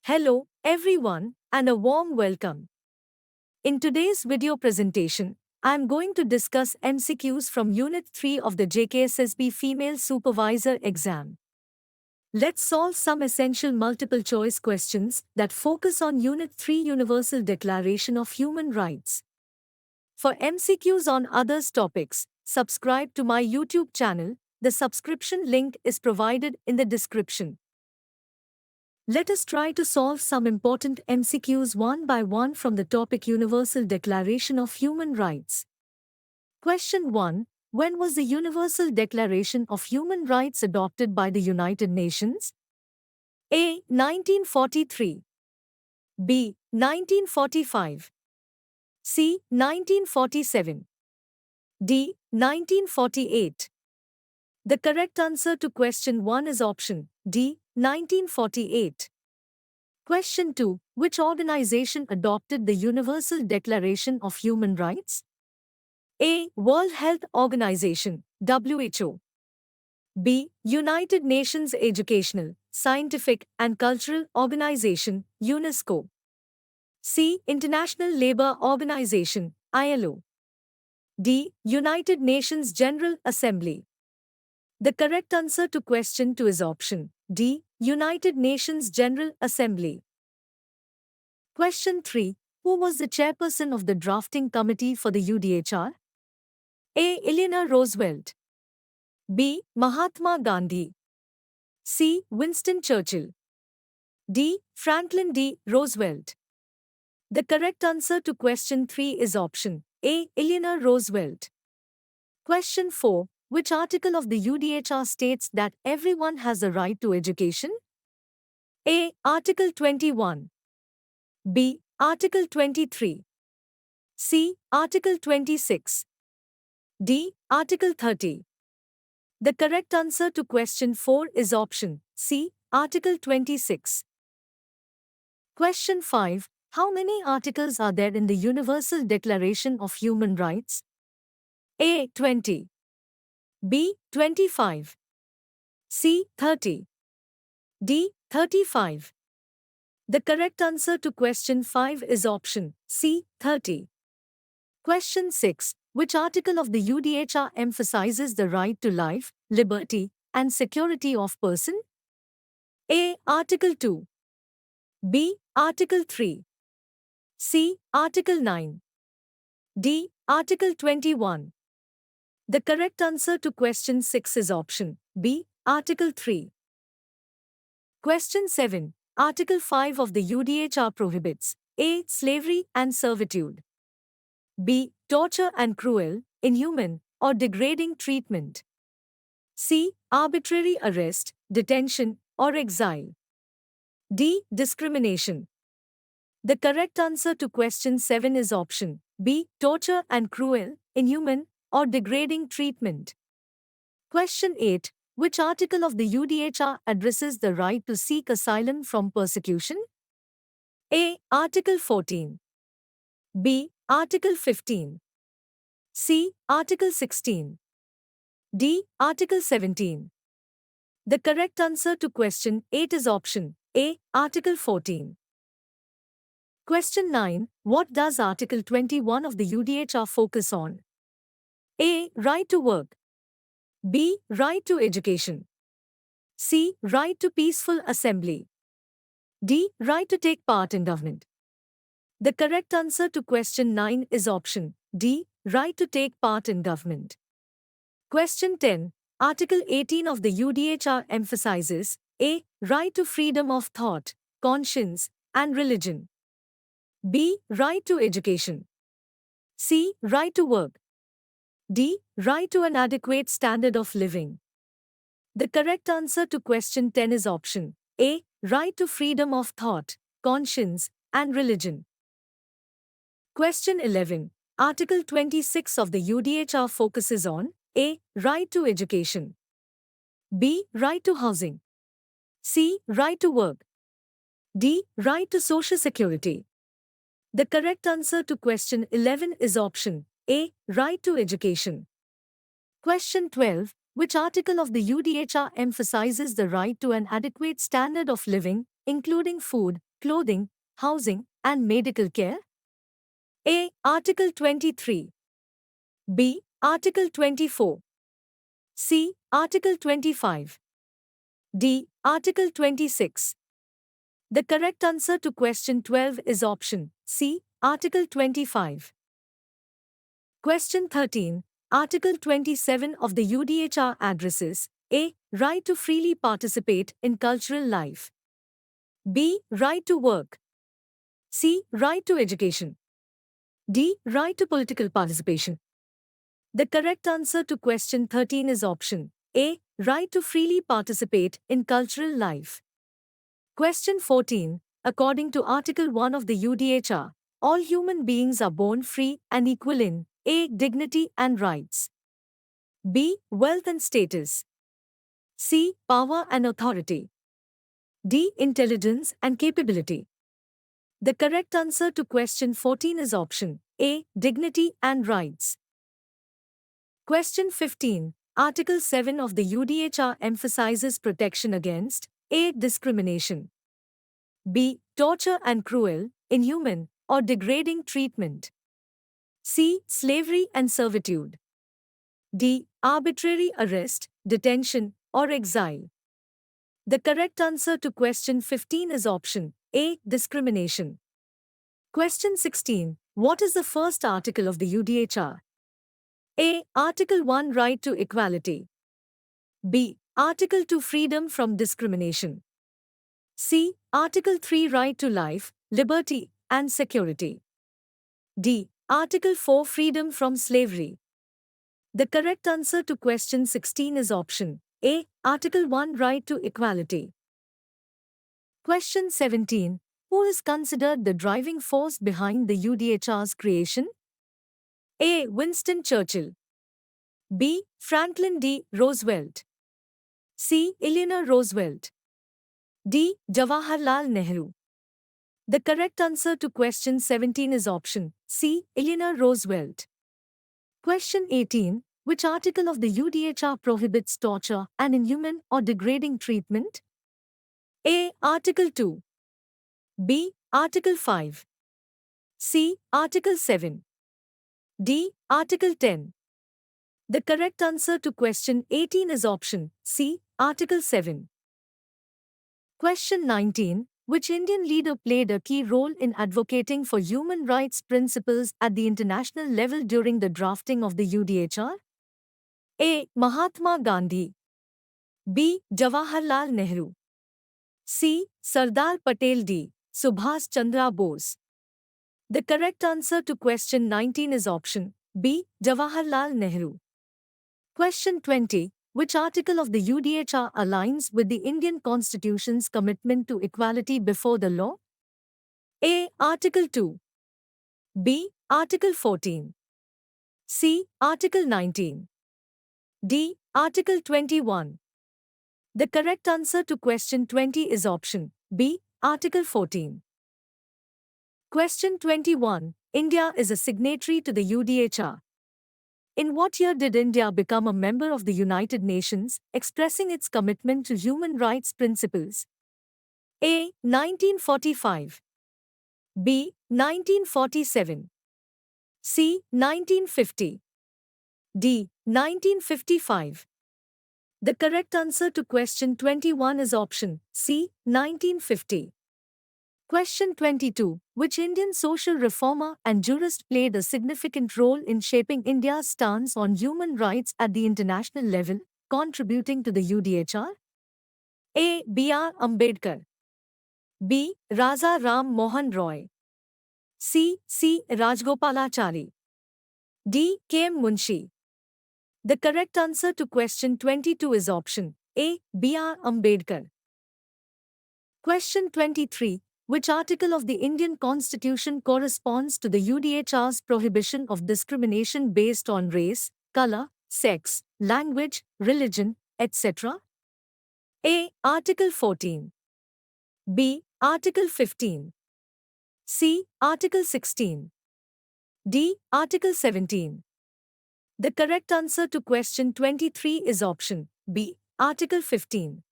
Hello, everyone, and a warm welcome. In today's video presentation, I am going to discuss MCQs from Unit 3 of the JKssb Female Supervisor exam. Let's solve some essential multiple choice questions that focus on Unit 3 Universal Declaration of Human Rights. For MCQs on others topics, subscribe to my YouTube channel. The subscription link is provided in the description. Let us try to solve some important MCQs one by one from the topic Universal Declaration of Human Rights. Question 1. When was the Universal Declaration of Human Rights adopted by the United Nations? A. 1943. B. 1945. C. 1947. D. 1948. The correct answer to question 1 is option D. 1948. Question 2. Which organization adopted the Universal Declaration of Human Rights? A. World Health Organization, WHO. B. United Nations Educational, Scientific and Cultural Organization, UNESCO. C. International Labour Organization, ILO. D. United Nations General Assembly. The correct answer to question 2 is option D. United Nations General Assembly. Question 3. Who was the chairperson of the drafting committee for the UDHR? A. Eleanor Roosevelt. B. Mahatma Gandhi. C. Winston Churchill. D. Franklin D. Roosevelt. The correct answer to question 3 is option A. Eleanor Roosevelt. Question 4. Which article of the UDHR states that everyone has the right to education? A. Article 21. B. Article 23. C. Article 26. D. Article 30. The correct answer to question 4 is option C. Article 26. Question 5. How many articles are there in the Universal Declaration of Human Rights? A. 20. B. 25. C. 30. D. 35. The correct answer to question 5 is option C. 30. Question 6. Which article of the UDHR emphasizes the right to life, liberty, and security of person? A. Article 2. B. Article 3. C. Article 9. D. Article 21. The correct answer to question 6 is option B. Article 3. Question 7. Article 5 of the UDHR prohibits A. Slavery and servitude. B. Torture and cruel, inhuman, or degrading treatment. C. Arbitrary arrest, detention, or exile. D. Discrimination. The correct answer to question 7 is option B. Torture and cruel, inhuman, or degrading treatment. Question 8. Which article of the UDHR addresses the right to seek asylum from persecution? A. Article 14. B. Article 15. C. Article 16. D. Article 17. The correct answer to question 8 is option A. Article 14. Question 9. What does Article 21 of the UDHR focus on? A. Right to work. B. Right to education. C. Right to peaceful assembly. D. Right to take part in government. The correct answer to question 9 is option D. Right to take part in government. Question 10. Article 18 of the UDHR emphasizes A. Right to freedom of thought, conscience, and religion. B. Right to education. C. Right to work. D. Right to an adequate standard of living. The correct answer to question 10 is option A. Right to freedom of thought, conscience, and religion. Question 11. Article 26 of the UDHR focuses on A. Right to education. B. Right to housing. C. Right to work. D. Right to social security. The correct answer to question 11 is option A. Right to education. Question 12. Which article of the UDHR emphasizes the right to an adequate standard of living, including food, clothing, housing, and medical care? A. Article 23. B. Article 24. C. Article 25. D. Article 26. The correct answer to question 12 is option C. Article 25. Question 13. Article 27 of the UDHR addresses A. Right to freely participate in cultural life. B. Right to work. C. Right to education. D. Right to political participation. The correct answer to question 13 is option A. Right to freely participate in cultural life. Question 14. According to Article 1 of the UDHR, all human beings are born free and equal in A. Dignity and rights. B. Wealth and status. C. Power and authority. D. Intelligence and capability. The correct answer to question 14 is option A. Dignity and rights. Question 15. Article 7 of the UDHR emphasizes protection against A. Discrimination. B. Torture and cruel, inhuman, or degrading treatment. C. Slavery and servitude. D. Arbitrary arrest, detention, or exile. The correct answer to question 15 is option A. Discrimination. Question 16. What is the first article of the UDHR? A. Article 1 Right to equality. B. Article 2 Freedom from discrimination. C. Article 3 Right to life, liberty, and security. D. Article 4 Freedom from slavery. The correct answer to question 16 is option A. Article 1 Right to equality. Question 17. Who is considered the driving force behind the UDHR's creation? A. Winston Churchill. B. Franklin D. Roosevelt. C. Eleanor Roosevelt. D. Jawaharlal Nehru. The correct answer to question 17 is option C. Eleanor Roosevelt. Question 18. Which article of the UDHR prohibits torture and inhuman or degrading treatment? A. Article 2. B. Article 5. C. Article 7. D. Article 10. The correct answer to question 18 is option C. Article 7. Question 19. Which Indian leader played a key role in advocating for human rights principles at the international level during the drafting of the UDHR? A. Mahatma Gandhi. B. Jawaharlal Nehru. C. Sardar Patel. D. Subhas Chandra Bose. The correct answer to question 19 is option B. Jawaharlal Nehru. Question 20. Which article of the UDHR aligns with the Indian Constitution's commitment to equality before the law? A. Article 2. B. Article 14. C. Article 19. D. Article 21. The correct answer to question 20 is option B. Article 14. Question 21. India is a signatory to the UDHR. In what year did India become a member of the United Nations, expressing its commitment to human rights principles? A. 1945. B. 1947. C. 1950. D. 1955. The correct answer to question 21 is option C. 1950. Question 22. Which Indian social reformer and jurist played a significant role in shaping India's stance on human rights at the international level, contributing to the UDHR? A. B.R. Ambedkar. B. Raja Ram Mohan Roy. C. C. Rajgopalachari. D. K. M. Munshi. The correct answer to question 22 is option A. B.R. Ambedkar. Question 23. Which article of the Indian Constitution corresponds to the UDHR's prohibition of discrimination based on race, color, sex, language, religion, etc.? A. Article 14. B. Article 15. C. Article 16. D. Article 17. The correct answer to question 23 is option B. Article 15.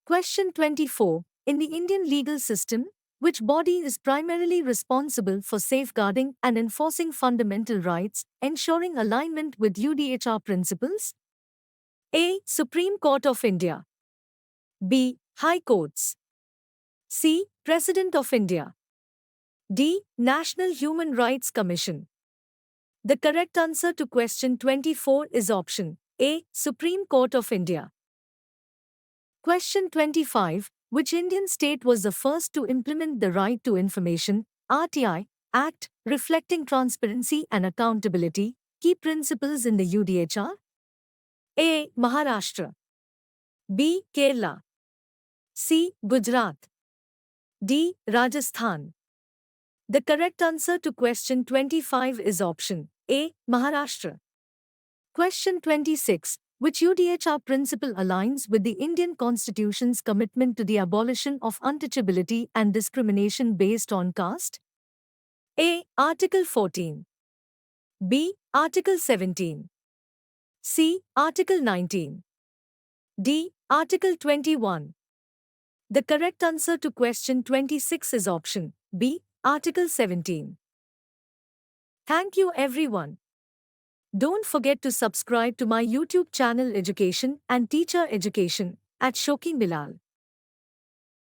Question 24. In the Indian legal system, Which body is primarily responsible for safeguarding and enforcing fundamental rights, ensuring alignment with UDHR principles? A. Supreme Court of India. B. High Courts. C. President of India. D. National Human Rights Commission. The correct answer to question 24 is option A. Supreme Court of India. Question 25. Which Indian state was the first to implement the Right to Information (RTI) Act, reflecting transparency and accountability, key principles in the UDHR? A. Maharashtra. B. Kerala. C. Gujarat. D. Rajasthan. The correct answer to question 25 is option A. Maharashtra. Question 26. Which UDHR principle aligns with the Indian Constitution's commitment to the abolition of untouchability and discrimination based on caste? A. Article 14. B. Article 17. C. Article 19. D. Article 21. The correct answer to question 26 is option B. Article 17. Thank you everyone. Don't forget to subscribe to my YouTube channel Education and Teacher Education at Shoki Bilal.